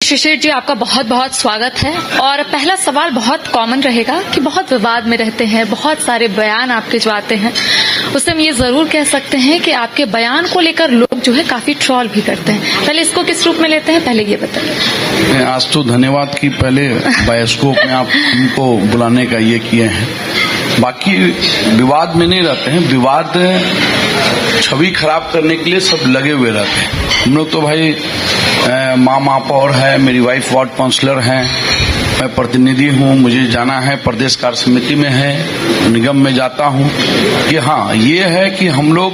शिशिर जी, आपका बहुत बहुत स्वागत है। और पहला सवाल बहुत कॉमन रहेगा कि बहुत विवाद में रहते हैं, बहुत सारे बयान आपके जो आते हैं, उससे हम ये जरूर कह सकते हैं कि आपके बयान को लेकर लोग जो है काफी ट्रोल भी करते हैं। पहले इसको किस रूप में लेते हैं, पहले ये बताइए। आज तो धन्यवाद कि पहले बायोस्कोप में आप हमको बुलाने का ये किए हैं। बाकी विवाद में नहीं रहते हैं, विवाद छवि खराब करने के लिए सब लगे हुए रहते हैं। हम लोग तो भाई माँ महापौर है, मेरी वाइफ वार्ड काउंसलर हैं, मैं प्रतिनिधि हूँ, मुझे जाना है, प्रदेश कार्य समिति में है, निगम में जाता हूँ। कि हाँ, ये है कि हम लोग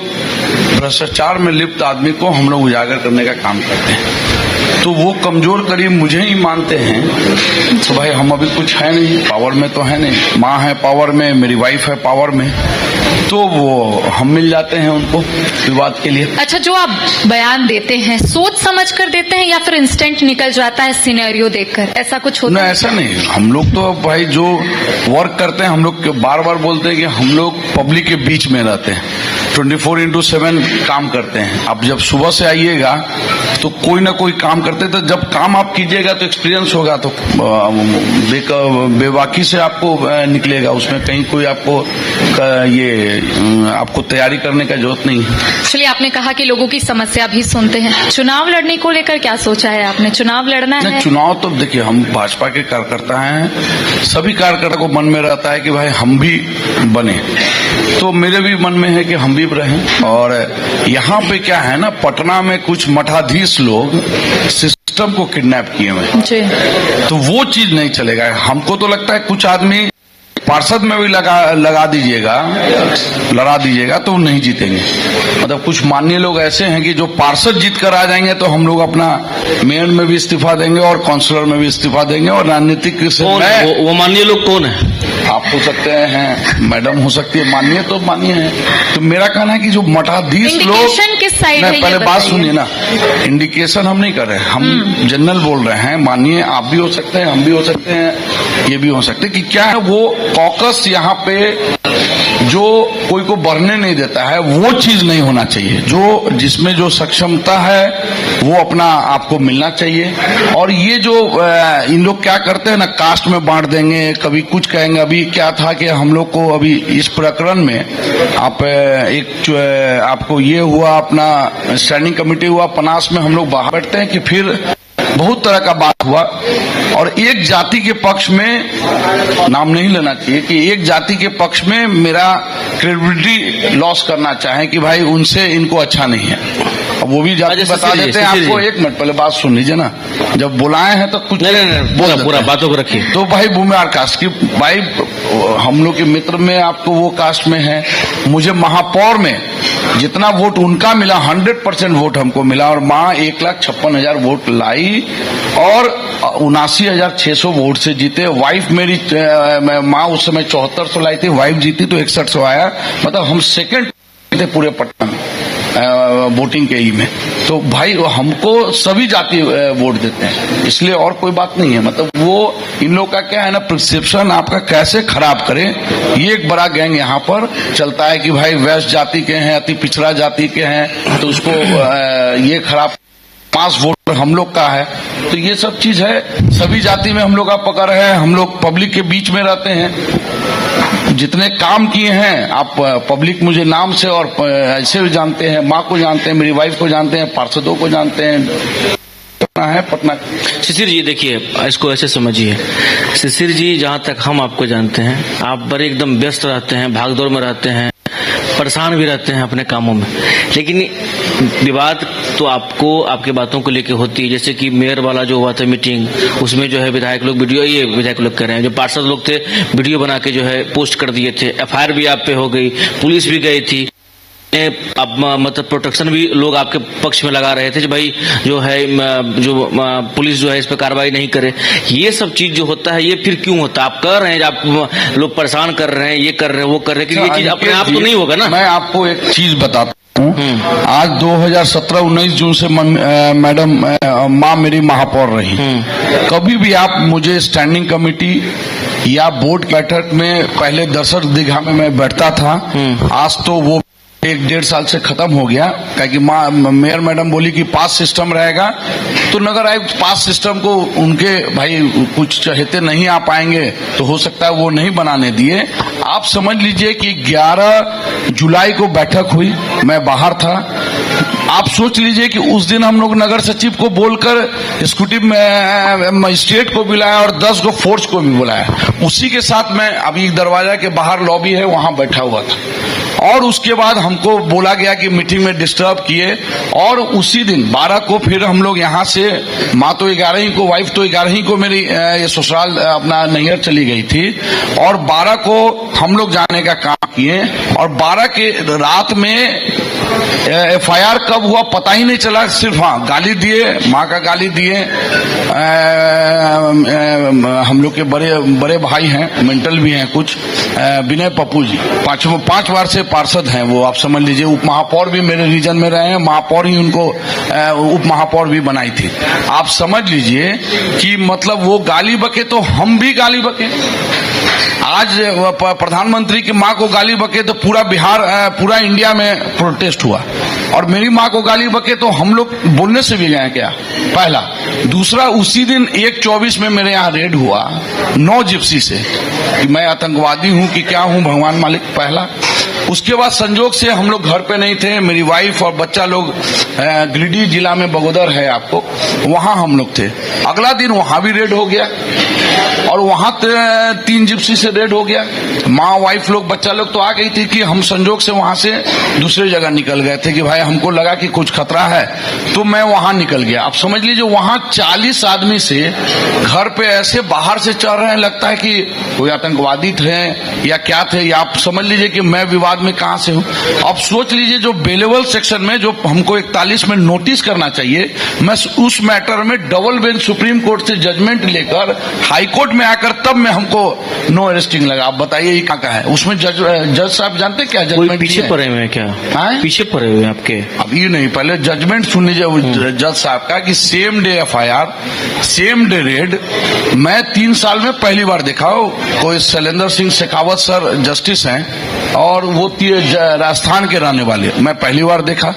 भ्रष्टाचार में लिप्त आदमी को हम लोग उजागर करने का काम करते हैं। तो वो कमजोर करीब मुझे ही मानते हैं। तो भाई हम अभी कुछ है नहीं, पावर में तो है नहीं, माँ है पावर में, मेरी वाइफ है पावर में, तो वो हम मिल जाते हैं उनको विवाद के लिए। अच्छा, जो आप बयान देते हैं सोच समझ कर देते हैं या फिर इंस्टेंट निकल जाता है सिनेरियो देखकर, ऐसा कुछ होता है? ऐसा नहीं, हम लोग तो भाई जो वर्क करते हैं, हम लोग बार बार बोलते हैं कि हम लोग पब्लिक के बीच में रहते हैं, 24/7 काम करते हैं। अब जब सुबह से आइएगा तो कोई ना कोई काम करते, तो जब काम आप कीजिएगा तो एक्सपीरियंस होगा, तो बेबाकी से आपको निकलेगा, उसमें कहीं कोई आपको आपको तैयारी करने का जरूरत नहीं है। चलिए, आपने कहा कि लोगों की समस्या भी सुनते हैं, चुनाव लड़ने को लेकर क्या सोचा है आपने? चुनाव लड़ना है? चुनाव तो देखिए, हम भाजपा के कार्यकर्ता हैं, सभी कार्यकर्ता को मन में रहता है कि भाई हम भी बने, तो मेरे भी मन में है कि हम भी रहें। और यहाँ पे क्या है ना, पटना में कुछ मठाधीश लोग सिस्टम को किडनैप किए हुए हैं, तो वो चीज नहीं चलेगा। हमको तो लगता है कुछ आदमी पार्षद में भी लगा दीजिएगा, लड़ा दीजिएगा, तो नहीं जीतेंगे। मतलब कुछ माननीय लोग ऐसे हैं कि जो पार्षद जीत कर आ जाएंगे तो हम लोग अपना मेयर में भी इस्तीफा देंगे और काउंसलर में भी इस्तीफा देंगे। और राजनीतिक से वो माननीय लोग कौन है? आप हो सकते हैं, मैडम हो सकती है, माननीय तो माननीय है। तो मेरा कहना है कि जो मठाधीश लोग, किस साइड है, पहले बात सुनिए ना, इंडिकेशन हम नहीं कर रहे हैं, हम जनरल बोल रहे हैं। माननीय आप भी हो सकते हैं, हम भी हो सकते हैं, ये भी हो सकते हैं कि क्या है वो कॉकस यहाँ पे जो कोई को बढ़ने नहीं देता है, वो चीज नहीं होना चाहिए। जो जिसमें जो सक्षमता है वो अपना आपको मिलना चाहिए। और ये जो इन लोग क्या करते हैं ना, कास्ट में बांट देंगे, कभी कुछ कहेंगे। अभी क्या था कि हम लोग को अभी इस प्रकरण में आपको ये हुआ, अपना स्टैंडिंग कमेटी हुआ पनास में, हम लोग बाहर बैठते हैं कि फिर बहुत तरह का बात हुआ। और एक जाति के पक्ष में, नाम नहीं लेना चाहिए, कि एक जाति के पक्ष में मेरा क्रेडिबिलिटी लॉस करना चाहे कि भाई उनसे इनको अच्छा नहीं है। अब वो भी जाति बता देते हैं आपको। एक मिनट पहले बात सुन लीजिए ना, जब बुलाए हैं तो कुछ नहीं, पूरा बातों को रखिए। तो भाई भूमिहार कास्ट की, भाई हम लोग के मित्र में आपको वो कास्ट में है, मुझे महापौर में जितना वोट उनका मिला 100% वोट हमको मिला। और माँ 1,56,000 वोट लाई और 79,600 वोट से जीते। वाइफ मेरी, माँ उस समय 7400 लाई थी, वाइफ जीती तो 6100 आया। मतलब हम सेकंड थे पूरे पटना में वोटिंग के ही में। तो भाई हमको सभी जाति वोट देते हैं, इसलिए और कोई बात नहीं है। मतलब वो इन लोग का क्या है ना, प्रिसेप्शन आपका कैसे खराब करे, ये एक बड़ा गैंग यहाँ पर चलता है कि भाई वैश्य जाति के हैं, अति पिछड़ा जाति के हैं, तो उसको ये खराब, 5 वोट हम लोग का है। तो ये सब चीज है, सभी जाति में हम लोग का पकड़ है, हम लोग पब्लिक के बीच में रहते हैं। जितने काम किए हैं आप पब्लिक मुझे नाम से और ऐसे भी जानते हैं, माँ को जानते हैं, मेरी वाइफ को जानते हैं, पार्षदों को जानते हैं। है पटना। शिशिर जी देखिए, इसको ऐसे समझिए, शिशिर जी जहाँ तक हम आपको जानते हैं, आप बड़े एकदम व्यस्त रहते हैं, भागदौड़ में रहते हैं, परेशान भी रहते हैं अपने कामों में। लेकिन विवाद तो आपको आपके बातों को लेकर होती है। जैसे कि मेयर वाला जो हुआ था मीटिंग, उसमें जो है विधायक लोग विधायक लोग कह रहे हैं, जो पार्षद लोग थे वीडियो बना के जो है पोस्ट कर दिए थे, FIR भी आप पे हो गई, पुलिस भी गई थी, अब मतलब प्रोटेक्शन भी लोग आपके पक्ष में लगा रहे थे कि भाई जो है जो पुलिस जो है इस पर कार्रवाई नहीं करे। ये सब चीज जो होता है ये फिर क्यों होता है? आप कर रहे हैं, आप लोग परेशान कर रहे हैं, ये कर रहे हैं, वो कर रहे हैं, ये चीज अपने आप तो नहीं होगा ना। मैं आपको एक चीज बताता हूँ, आज 2017-19 जून से मैडम माँ मेरी महापौर रही। कभी भी आप मुझे स्टैंडिंग कमेटी या बोर्ड बैठक में, पहले दर्शक दीघा में मैं बैठता था, आज तो वो एक 1.5 साल से खत्म हो गया, क्योंकि मेयर मैडम बोली कि पास सिस्टम रहेगा, तो नगर आयुक्त पास सिस्टम को उनके भाई कुछ चहेते नहीं आ पाएंगे, तो हो सकता है वो नहीं बनाने दिए। आप समझ लीजिए कि 11 जुलाई को बैठक हुई, मैं बाहर था। आप सोच लीजिए कि उस दिन हम लोग नगर सचिव को बोलकर एग्जीक्यूटिव मजिस्ट्रेट को बुलाया और 10 गो फोर्स को भी बुलाया। उसी के साथ मैं अभी दरवाजा के बाहर लॉबी है वहां बैठा हुआ था, और उसके बाद हमको बोला गया कि मीटिंग में डिस्टर्ब किए, और उसी दिन 12 को फिर हम लोग यहाँ से, माँ तो 11 ही को, वाइफ तो 11 ही को मेरी ये ससुराल अपना नैहर चली गई थी, और 12 को हम लोग जाने का काम किए, और 12 के रात में FIR कब हुआ पता ही नहीं चला। सिर्फ हाँ गाली दिए, माँ का गाली दिए। हम लोग के बड़े भाई हैं, मेंटल भी हैं कुछ, विनय पप्पू जी 5 बार से पार्षद हैं वो, आप समझ लीजिए। उप महापौर भी मेरे रीजन में रहे हैं, महापौर ही उनको उप महापौर भी बनाई थी। आप समझ लीजिए कि मतलब वो गाली बके तो हम भी गाली बके। आज प्रधानमंत्री की माँ को गाली बके तो पूरा बिहार, पूरा इंडिया में प्रोटेस्ट हुआ, और मेरी माँ को गाली बके तो हम लोग बोलने से भी गए क्या, पहला। दूसरा, उसी दिन 1/24 में मेरे यहाँ रेड हुआ 9 जिप्सी से, कि मैं आतंकवादी हूँ कि क्या हूँ भगवान मालिक, पहला। उसके बाद संजोग से हम लोग घर पे नहीं थे, मेरी वाइफ और बच्चा लोग गिरिडीह जिला में बगोदर है आपको, वहां हम लोग थे। अगला दिन वहां भी रेड हो गया, और वहां 3 जिप्सी से रेड हो गया। माँ, वाइफ लोग, बच्चा लोग तो आ गई थी कि हम संजोग से वहां से दूसरी जगह निकल गए थे कि भाई हमको लगा कि कुछ खतरा है, तो मैं वहां निकल गया। आप समझ लीजिए वहां 40 आदमी से घर पे ऐसे बाहर से चल रहे हैं, लगता है कि कोई आतंकवादी थे या क्या थे, या आप समझ लीजिए कि मैं विवाद में कहां से हूं। अब सोच लीजिए जो बेलेवल सेक्शन में जो हमको 41 में नोटिस करना चाहिए, मैं उस मैटर में डबल बेंच सुप्रीम कोर्ट से जजमेंट लेकर हाई कोर्ट में आकर तब में हमको नो अरेस्टिंग लगा। आप बताइए ये क्या है उसमें? जज साहब जानते क्या जजमेंट पीछे पड़े हुए हैं क्या? पीछे पड़े हुए हैं आपके? अब ये नहीं, पहले जजमेंट सुन लीजिए जज साहब का कि same day FIR, same day red. मैं 3 साल में पहली बार देखा हो। कोई शैलेंद्र सिंह शेखावत सर जस्टिस हैं, और वो राजस्थान के रहने वाले, मैं पहली बार देखा।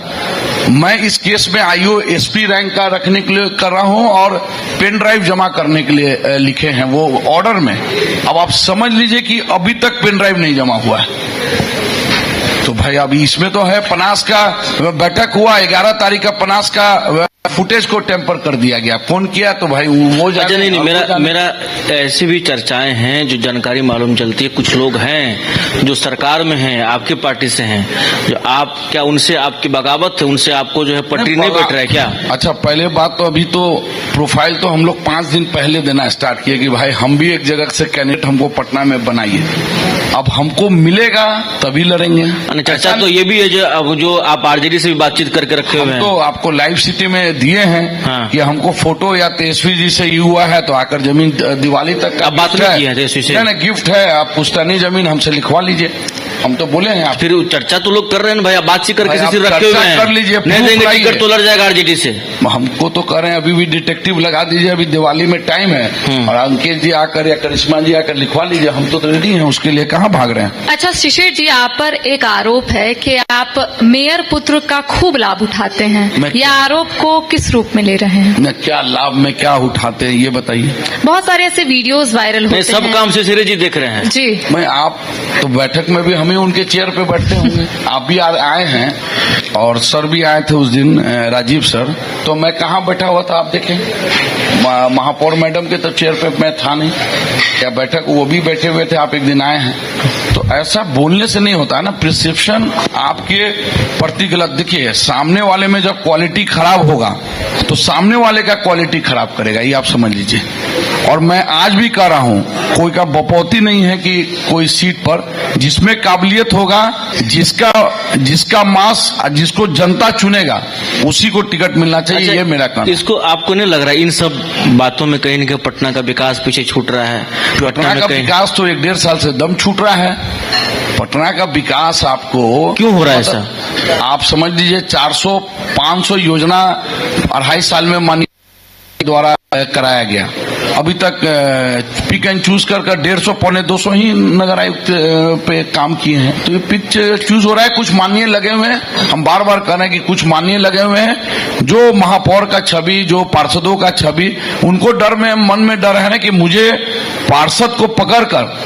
मैं इस केस में IO SP रैंक का रखने के लिए कर रहा हूं, और पेन ड्राइव जमा करने के लिए लिखे हैं वो ऑर्डर में। अब आप समझ लीजिए कि अभी तक पेन ड्राइव नहीं जमा हुआ है। तो भाई अभी इसमें तो है, पनास का बैठक हुआ 11 तारीख का, पनास का फुटेज को टेम्पर कर दिया गया। फोन किया तो भाई वो अच्छा, नहीं, मेरा ऐसी भी चर्चाएं हैं जो जानकारी मालूम चलती है, कुछ लोग हैं जो सरकार में हैं, आपके पार्टी से हैं, जो आप क्या उनसे आपकी बगावत है, उनसे आपको जो है पटरी नहीं बैठ रहा है क्या? अच्छा, पहले बात तो अभी तो प्रोफाइल तो हम लोग 5 दिन पहले देना स्टार्ट किए कि भाई हम भी एक जगह से कैंडिडेट हमको पटना में बनाइए। अब हमको मिलेगा तभी लड़ेंगे। चर्चा तो ये भी है जो आप RJD से भी बातचीत करके रखे हुए हैं। तो आपको लाइव सिटी में दिए हैं। हाँ। कि हमको फोटो या तेजस्वी जी से ये हुआ है तो आकर जमीन दिवाली तक आप बात नहीं की है तेजस्वी से? नहीं, गिफ्ट है, आप पुश्तैनी जमीन हमसे लिखवा लीजिए। हम तो बोले हैं आप। फिर चर्चा तो लोग कर रहे हैं भाई, आप बातचीत करके रखे हुए हैं, कर लीजिए, नहीं देंगे टिकट तो लड़ जाएगा RJD से। हमको तो कर रहे हैं, अभी भी डिटेक्टिव लगा दीजिए, अभी दिवाली में टाइम है, और अंकित जी आकर या करिश्मा जी आकर लिखवा लीजिए, हम तो रेडी हैं उसके लिए, कहाँ भाग रहे हैं। अच्छा शिशिर जी, आप पर एक आरोप है कि आप मेयर पुत्र का खूब लाभ उठाते हैं, यह आरोप को किस रूप में ले रहे हैं? क्या लाभ में क्या उठाते हैं ये बताइए। बहुत सारे ऐसे वीडियोस वायरल होते हैं। सब काम शिशिर जी देख रहे हैं जी। मैं आप तो बैठक में भी हम ही उनके चेयर पे बैठते होंगे। आप भी आए हैं, और सर भी आए थे उस दिन, राजीव सर, तो मैं कहाँ बैठा हुआ था आप देखें, महापौर मैडम के तो चेयर पे मैं था नहीं, क्या बैठक वो भी बैठे हुए थे, आप एक दिन आए हैं। तो ऐसा बोलने से नहीं होता है ना, प्रिसेप्शन आपके प्रति गलत। देखिए सामने वाले में जब क्वालिटी खराब होगा तो सामने वाले का क्वालिटी खराब करेगा, ये आप समझ लीजिए। और मैं आज भी कह रहा हूं, कोई का बपौती नहीं है कि कोई सीट पर जिसमें काबिलियत होगा, जिसका मास, जिसको जनता चुनेगा उसी को टिकट मिलना चाहिए। अच्छा, ये मेरा काम। इसको आपको नहीं लग रहा है इन सब बातों में कहीं न कहीं पटना का विकास पीछे छूट रहा है? पटना का विकास तो 1-1.5 साल से दम छूट रहा है। पटना का विकास आपको क्यों हो रहा है ऐसा? आप समझ लीजिए 400-500 योजना 2.5 साल में माननीय द्वारा कराया गया। अभी तक पिक एंड चूज कर 150 पौने 200 ही नगर आयुक्त पे काम किए हैं। तो ये पिक चूज हो रहा है, कुछ माननीय लगे हुए हैं। हम बार बार कह रहे हैं कि कुछ माननीय लगे हुए हैं। जो महापौर का छवि, जो पार्षदों का छवि, उनको डर में, मन में डर है ना कि मुझे पार्षद को पकड़कर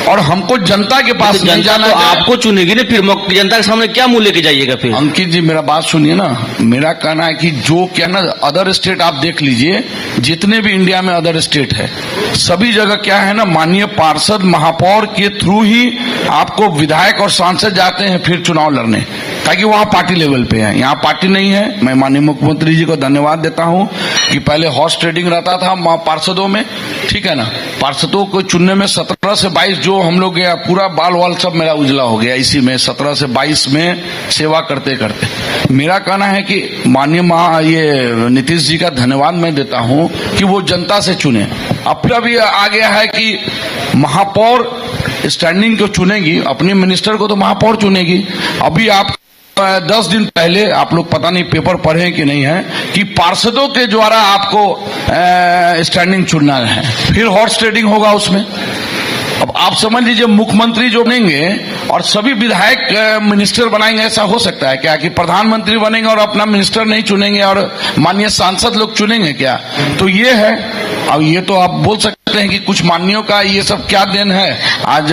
और हमको जनता के पास नहीं जाना तो है। आपको चुनेगी ना, फिर जनता के सामने क्या मुंह लेके जाइएगा फिर? अंकित जी मेरा बात सुनिए ना, मेरा कहना है कि जो क्या ना अदर स्टेट आप देख लीजिए, जितने भी इंडिया में अदर स्टेट है, सभी जगह क्या है ना, माननीय पार्षद महापौर के थ्रू ही आपको विधायक और सांसद जाते हैं फिर चुनाव लड़ने, ताकि वहां पार्टी लेवल पे है। यहाँ पार्टी नहीं है। मैं माननीय मुख्यमंत्री जी को धन्यवाद देता हूँ कि पहले हॉर्स ट्रेडिंग रहता था पार्षदों में, ठीक है ना, पार्षदों को चुनने में 17 से 22 जो हम लोग गया, पूरा बाल वाल सब मेरा उजला हो गया इसी में, 17 से 22 में सेवा करते करते। मेरा कहना है कि माननीय ये नीतीश जी का धन्यवाद मैं देता हूं कि वो जनता से चुने। अब फिर अभी आ गया है कि महापौर स्टैंडिंग को चुनेगी, अपने मिनिस्टर को तो महापौर चुनेगी। अभी आप 10 दिन पहले आप लोग पता नहीं पेपर पढ़े कि नहीं है कि पार्षदों के द्वारा आपको स्टैंडिंग चुनना है, फिर हॉर्स ट्रेडिंग होगा उसमें। अब आप समझ लीजिए, मुख्यमंत्री जो बनेंगे और सभी विधायक मिनिस्टर बनाएंगे, ऐसा हो सकता है क्या कि प्रधानमंत्री बनेंगे और अपना मिनिस्टर नहीं चुनेंगे और माननीय सांसद लोग चुनेंगे क्या? तो ये है। अब ये तो आप बोल सकते हैं कि कुछ माननीयों का ये सब क्या देन है, आज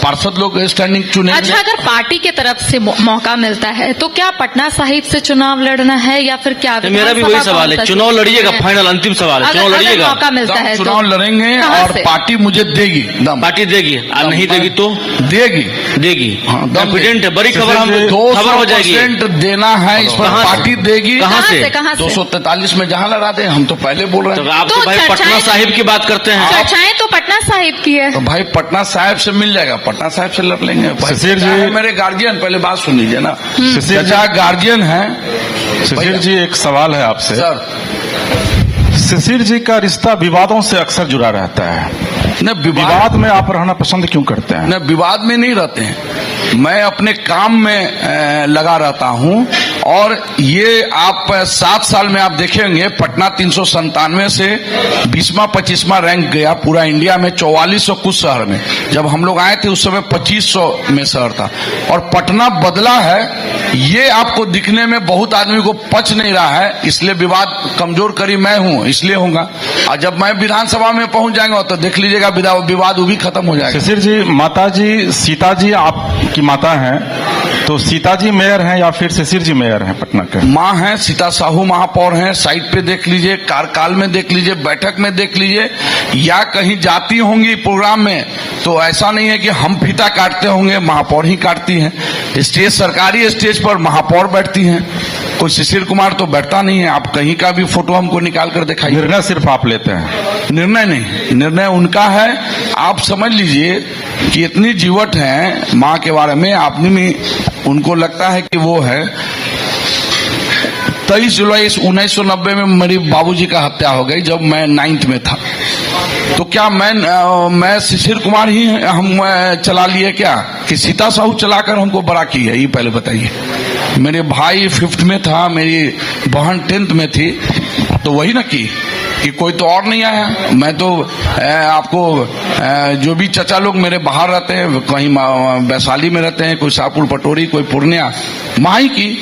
पार्षद लोग स्टैंडिंग चुनेंगे। अच्छा, अगर पार्टी के तरफ से मौका मिलता है तो क्या पटना साहिब से चुनाव लड़ना है या फिर क्या? मेरा भी वही सवाल है, चुनाव लड़िएगा, फाइनल अंतिम सवाल है, चुनाव लड़िएगा? मौका मिलता है चुनाव लड़ेंगे और पार्टी मुझे देगी, पार्टी देगी, नहीं देगी तो देगी, कॉन्फिडेंट है, बड़ी खबर हम खबर हो जाएगी। 200% देना है इस पर, पार्टी देगी। कहाँ से? 243 में जहाँ लड़ा दे, हम तो पहले बोल रहे हैं। तो आप तो भाई पटना साहिब की बात करते हैं। चर्चाएं तो पटना साहिब की है। तो भाई पटना साहिब से मिल जाएगा, पटना साहिब से लड़ लेंगे। शिशिर जी मेरे गार्जियन, पहले बात सुन लीजिए ना, चाचा गार्जियन है। शिशिर जी एक सवाल है आपसे सर। शिशिर जी का रिश्ता विवादों से अक्सर जुड़ा रहता है, न विवाद में आप रहना पसंद क्यों करते हैं? न विवाद में नहीं रहते हैं, मैं अपने काम में लगा रहता हूं। और ये आप 7 साल में आप देखेंगे पटना 397 से 20वां 25वां रैंक गया पूरा इंडिया में, 4400 कुछ शहर में। जब हम लोग आए थे उस समय 2500 में शहर था, और पटना बदला है। ये आपको दिखने में बहुत आदमी को पच नहीं रहा है, इसलिए विवाद कमजोर करी मैं हूं, इसलिए होगा। और जब मैं विधानसभा में पहुंच जाएंगे तो देख लीजिएगा विवाद वो भी खत्म हो जाएगा। शिशिर जी, माता जी सीता जी आपकी माता हैं, तो सीता जी मेयर हैं या फिर शिशिर जी मेयर हैं पटना के? माँ हैं, सीता साहू महापौर हैं, साइट पे देख लीजिए, कार्यकाल में देख लीजिए, बैठक में देख लीजिए, या कहीं जाती होंगी प्रोग्राम में, तो ऐसा नहीं है कि हम फीता काटते होंगे, महापौर ही काटती हैं। स्टेज, सरकारी स्टेज पर महापौर बैठती हैं, कोई शिशिर कुमार तो बैठता नहीं है। आप कहीं का भी फोटो हमको निकाल कर दिखाइए। निर्णय सिर्फ आप लेते हैं? निर्णय नहीं, निर्णय उनका है। आप समझ लीजिए कि इतनी जीवट है माँ के बारे में, आपने में उनको लगता है कि वो है। 23 जुलाई 1990 में मेरी बाबूजी का हत्या हो गई, जब मैं 9th में था। तो क्या मैं शिशिर कुमार ही हम चला लिए क्या, कि सीता साहू चलाकर हमको बड़ा की है? ये पहले बताइए। मेरे भाई 5th में था, मेरी बहन 10th में थी, तो वही ना की कि कोई तो और नहीं आया। मैं तो आपको जो भी चचा लोग मेरे बाहर रहते हैं, कहीं वैशाली में रहते हैं, कोई शाहपुर पटोरी, कोई पूर्णिया, माँ ही की।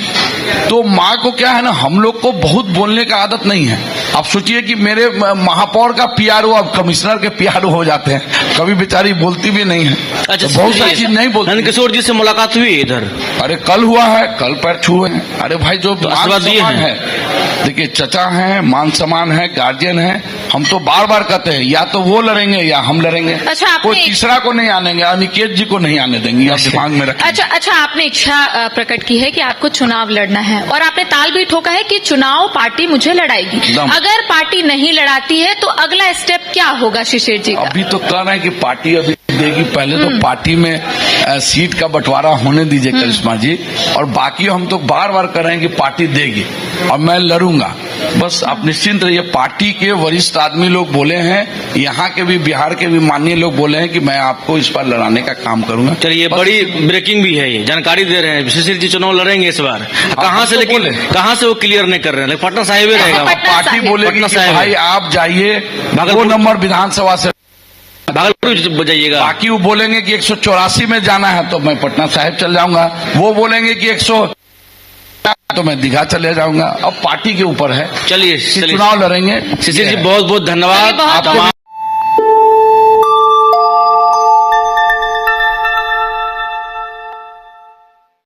तो माँ को क्या है ना, हम लोग को बहुत बोलने का आदत नहीं है। आप सोचिए कि मेरे महापौर का पीआरओ अब कमिश्नर के पीआरओ हो जाते हैं, कभी बेचारी बोलती भी नहीं है। अच्छा, तो बहुत सारी चीज नहीं बोलती। नंदकिशोर जी से मुलाकात हुई इधर? अरे कल हुआ है, कल पैर छुए हैं। अरे भाई जो तो मान सम्मान है, देखिए चचा हैं, मान सम्मान है, गार्जियन है। हम तो बार बार कहते हैं या तो वो लड़ेंगे या हम लड़ेंगे। अच्छा, कोई तीसरा को नहीं आनेंगे, अनिकेत जी को नहीं आने देंगे, आप दिमाग में रखें। अच्छा, आपने इच्छा प्रकट की है कि आपको चुनाव लड़ना है, और आपने ताल भी ठोका है कि चुनाव पार्टी मुझे लड़ाएगी। अगर पार्टी नहीं लड़ाती है तो अगला स्टेप क्या होगा शिशिर जी का? अभी तो कह रहे हैं कि पार्टी अभी देगी, पहले तो पार्टी में सीट का बंटवारा होने दीजिए करिश्मा जी, और बाकी हम तो बार बार कह रहे हैं कि पार्टी देगी और मैं लड़ूंगा। बस आप निश्चिंत रहिए, पार्टी के वरिष्ठ आदमी लोग बोले हैं, यहाँ के भी बिहार के भी माननीय लोग बोले हैं कि मैं आपको इस बार लड़ाने का काम करूंगा। चलिए, बड़ी ब्रेकिंग भी है, ये जानकारी दे रहे हैं शिशिर जी चुनाव लड़ेंगे इस बार। कहाँ से, लेकिन कहाँ से वो क्लियर नहीं कर रहे हैं, लेकिन पटना साहिब ही रहेगा। पार्टी बोलेगी कि भाई आप जाइए 2 नंबर विधानसभा से भागलपुर जाइएगा। बाकी वो बोलेंगे कि 184 में जाना है तो मैं पटना साहिब चल जाऊंगा, वो बोलेंगे कि 100 तो मैं दीघा चले जाऊंगा। अब पार्टी के ऊपर है, चलिए चुनाव लड़ेंगे। शिशिर जी बहुत बहुत धन्यवाद। बहुत- आप